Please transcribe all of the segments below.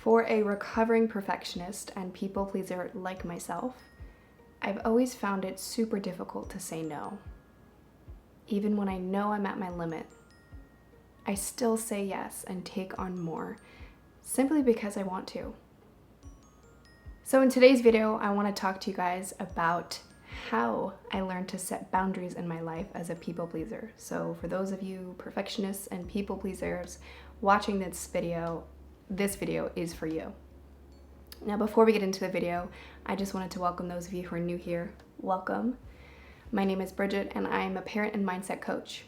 For a recovering perfectionist and people pleaser like myself, I've always found it super difficult to say no. Even when I know I'm at my limit, I still say yes and take on more, simply because I want to. So in today's video, I want to talk to you guys about how I learned to set boundaries in my life as a people pleaser. So for those of you perfectionists and people pleasers watching this video is for you. Now, before we get into the video, I just wanted to welcome those of you who are new here. Welcome. My name is Bridget and I'm a parent and mindset coach.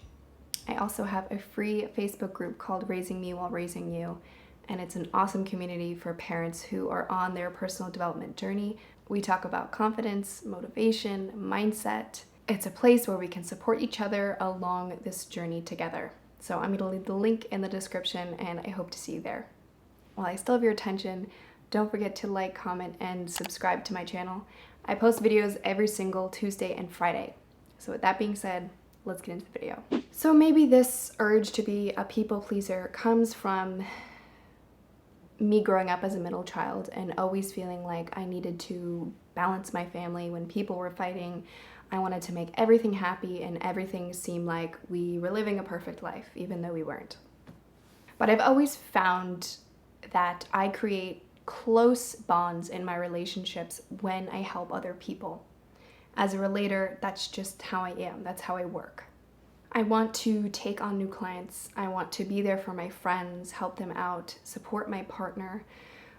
I also have a free Facebook group called Raising Me While Raising You, and it's an awesome community for parents who are on their personal development journey. We talk about confidence, motivation, mindset. It's a place where we can support each other along this journey together. So I'm going to leave the link in the description and I hope to see you there. While I still have your attention, don't forget to like, comment, and subscribe to my channel. I post videos every single Tuesday and Friday. So with that being said, let's get into the video. So maybe this urge to be a people pleaser comes from me growing up as a middle child and always feeling like I needed to balance my family when people were fighting. I wanted to make everything happy and everything seem like we were living a perfect life, even though we weren't. But I've always found that I create close bonds in my relationships when I help other people. As a relator, that's just how I am. That's how I work. I want to take on new clients. I want to be there for my friends, help them out, support my partner,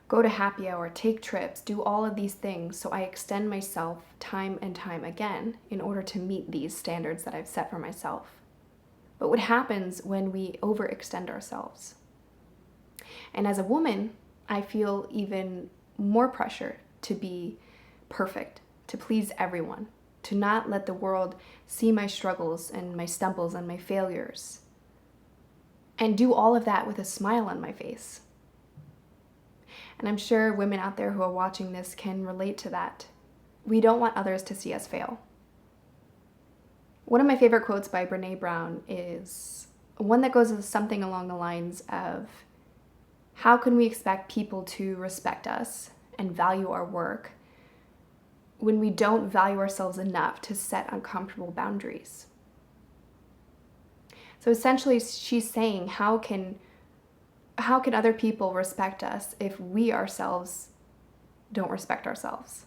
go to happy hour, take trips, do all of these things. So I extend myself time and time again in order to meet these standards that I've set for myself. But what happens when we overextend ourselves? And as a woman, I feel even more pressure to be perfect, to please everyone, to not let the world see my struggles and my stumbles and my failures, and do all of that with a smile on my face. And I'm sure women out there who are watching this can relate to that. We don't want others to see us fail. One of my favorite quotes by Brené Brown is one that goes something along the lines of, how can we expect people to respect us and value our work when we don't value ourselves enough to set uncomfortable boundaries? So essentially she's saying, how can other people respect us if we ourselves don't respect ourselves?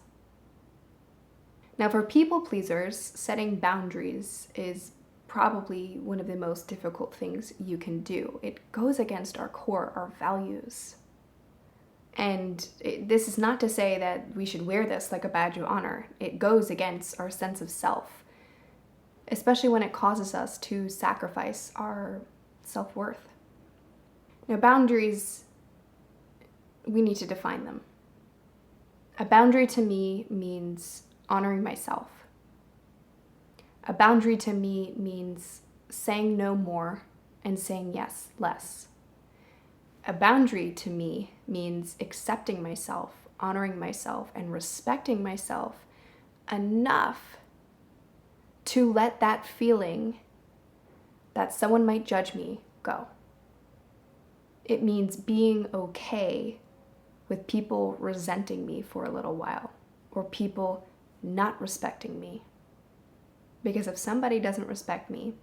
Now, for people pleasers, setting boundaries is probably one of the most difficult things you can do. It goes against our core, our values. And this is not to say that we should wear this like a badge of honor. It goes against our sense of self, especially when it causes us to sacrifice our self-worth. Now, boundaries, we need to define them. A boundary to me means honoring myself. A boundary to me means saying no more and saying yes less. A boundary to me means accepting myself, honoring myself, and respecting myself enough to let that feeling that someone might judge me go. It means being okay with people resenting me for a little while, or people not respecting me. Because if somebody doesn't respect me,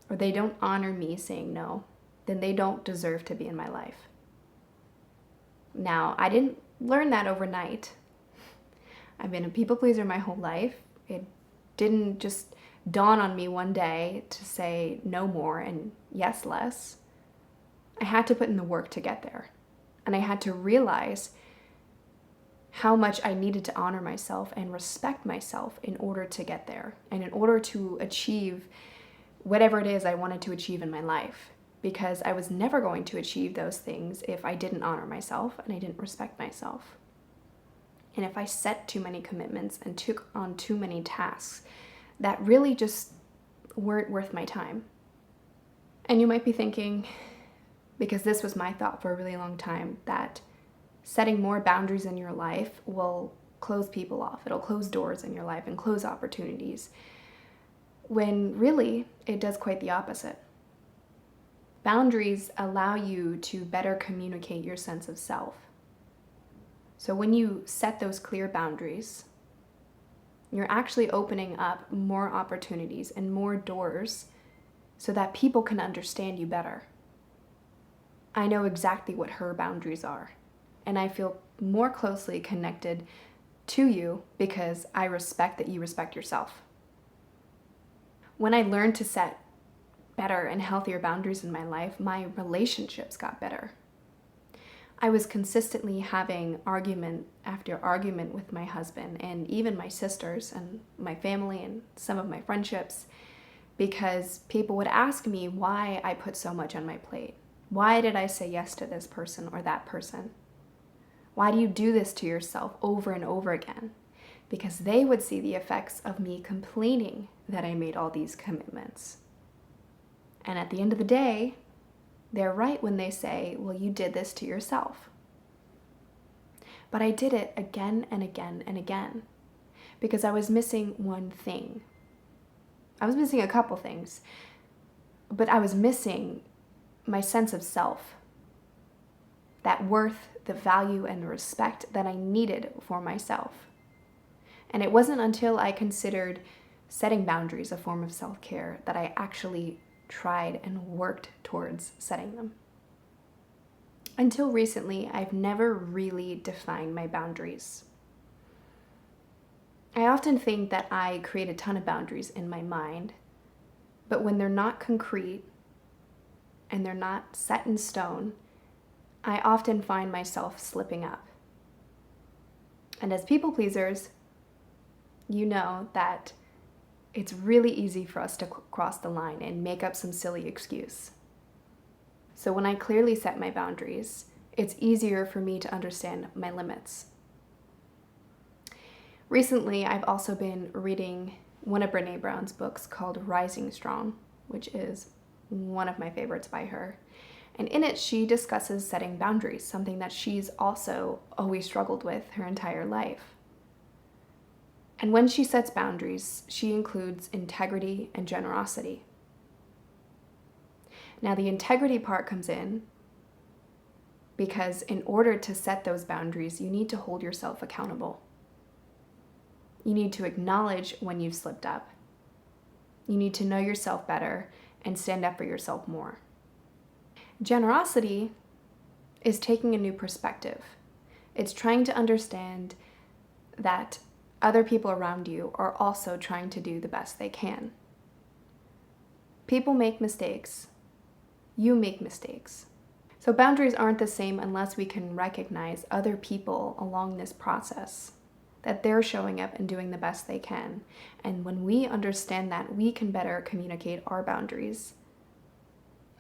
or they don't honor me saying no, then they don't deserve to be in my life. Now, I didn't learn that overnight. I've been a people pleaser my whole life. It didn't just dawn on me one day to say no more and yes less. I had to put in the work to get there. And I had to realize how much I needed to honor myself and respect myself in order to get there, and in order to achieve whatever it is I wanted to achieve in my life. Because I was never going to achieve those things if I didn't honor myself and I didn't respect myself. And if I set too many commitments and took on too many tasks that really just weren't worth my time. And you might be thinking, because this was my thought for a really long time, that setting more boundaries in your life will close people off. It'll close doors in your life and close opportunities. When really, it does quite the opposite. Boundaries allow you to better communicate your sense of self. So when you set those clear boundaries, you're actually opening up more opportunities and more doors so that people can understand you better. I know exactly what her boundaries are, and I feel more closely connected to you because I respect that you respect yourself. When I learned to set better and healthier boundaries in my life, my relationships got better. I was consistently having argument after argument with my husband and even my sisters and my family and some of my friendships because people would ask me why I put so much on my plate. Why did I say yes to this person or that person? Why do you do this to yourself over and over again? Because they would see the effects of me complaining that I made all these commitments. And at the end of the day, they're right when they say, well, you did this to yourself. But I did it again and again and again because I was missing one thing. I was missing a couple things, but I was missing my sense of self, that worth, the value, and the respect that I needed for myself. And it wasn't until I considered setting boundaries a form of self-care that I actually tried and worked towards setting them. Until recently, I've never really defined my boundaries. I often think that I create a ton of boundaries in my mind, but when they're not concrete and they're not set in stone, I often find myself slipping up. And as people pleasers, you know that it's really easy for us to cross the line and make up some silly excuse. So when I clearly set my boundaries, it's easier for me to understand my limits. Recently, I've also been reading one of Brené Brown's books called Rising Strong, which is one of my favorites by her. And in it, she discusses setting boundaries, something that she's also always struggled with her entire life. And when she sets boundaries, she includes integrity and generosity. Now, the integrity part comes in because in order to set those boundaries, you need to hold yourself accountable. You need to acknowledge when you've slipped up. You need to know yourself better and stand up for yourself more. Generosity is taking a new perspective. It's trying to understand that other people around you are also trying to do the best they can. People make mistakes. You make mistakes. So boundaries aren't the same unless we can recognize other people along this process, that they're showing up and doing the best they can. And when we understand that, we can better communicate our boundaries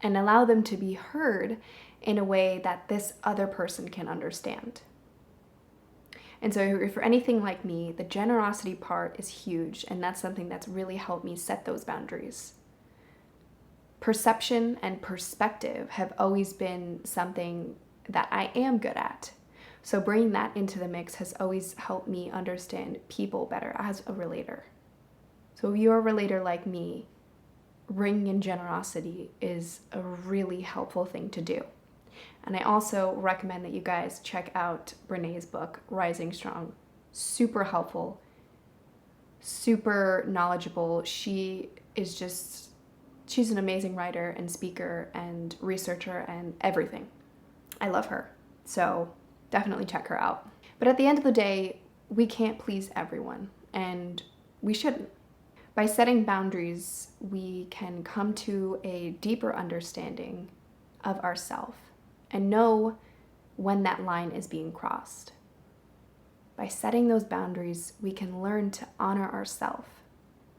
and allow them to be heard in a way that this other person can understand. And so if you're anything like me, the generosity part is huge, and that's something that's really helped me set those boundaries. Perception and perspective have always been something that I am good at. So bringing that into the mix has always helped me understand people better as a relator. So if you're a relator like me, bringing in generosity is a really helpful thing to do. And I also recommend that you guys check out Brené's book, Rising Strong. Super helpful, super knowledgeable. She's an amazing writer and speaker and researcher and everything. I love her. So definitely check her out. But at the end of the day, we can't please everyone, and we shouldn't. By setting boundaries, we can come to a deeper understanding of ourselves and know when that line is being crossed. By setting those boundaries, we can learn to honor ourselves,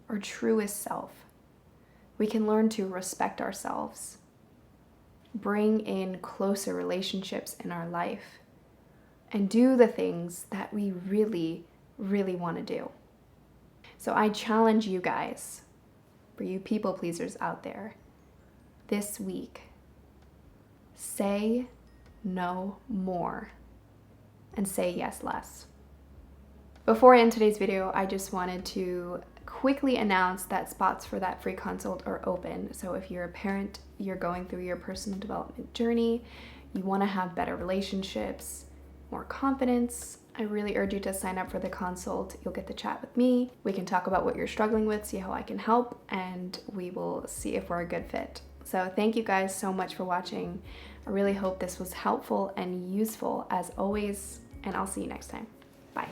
our truest self. We can learn to respect ourselves, bring in closer relationships in our life, and do the things that we really, really want to do. So I challenge you guys, for you people pleasers out there, this week, say no more and say yes less. Before I end today's video, I just wanted to quickly announce that spots for that free consult are open. So if you're a parent, you're going through your personal development journey, you want to have better relationships, more confidence, I really urge you to sign up for the consult. You'll get to chat with me. We can talk about what you're struggling with, see how I can help, and we will see if we're a good fit. So thank you guys so much for watching. I really hope this was helpful and useful as always, and I'll see you next time. Bye.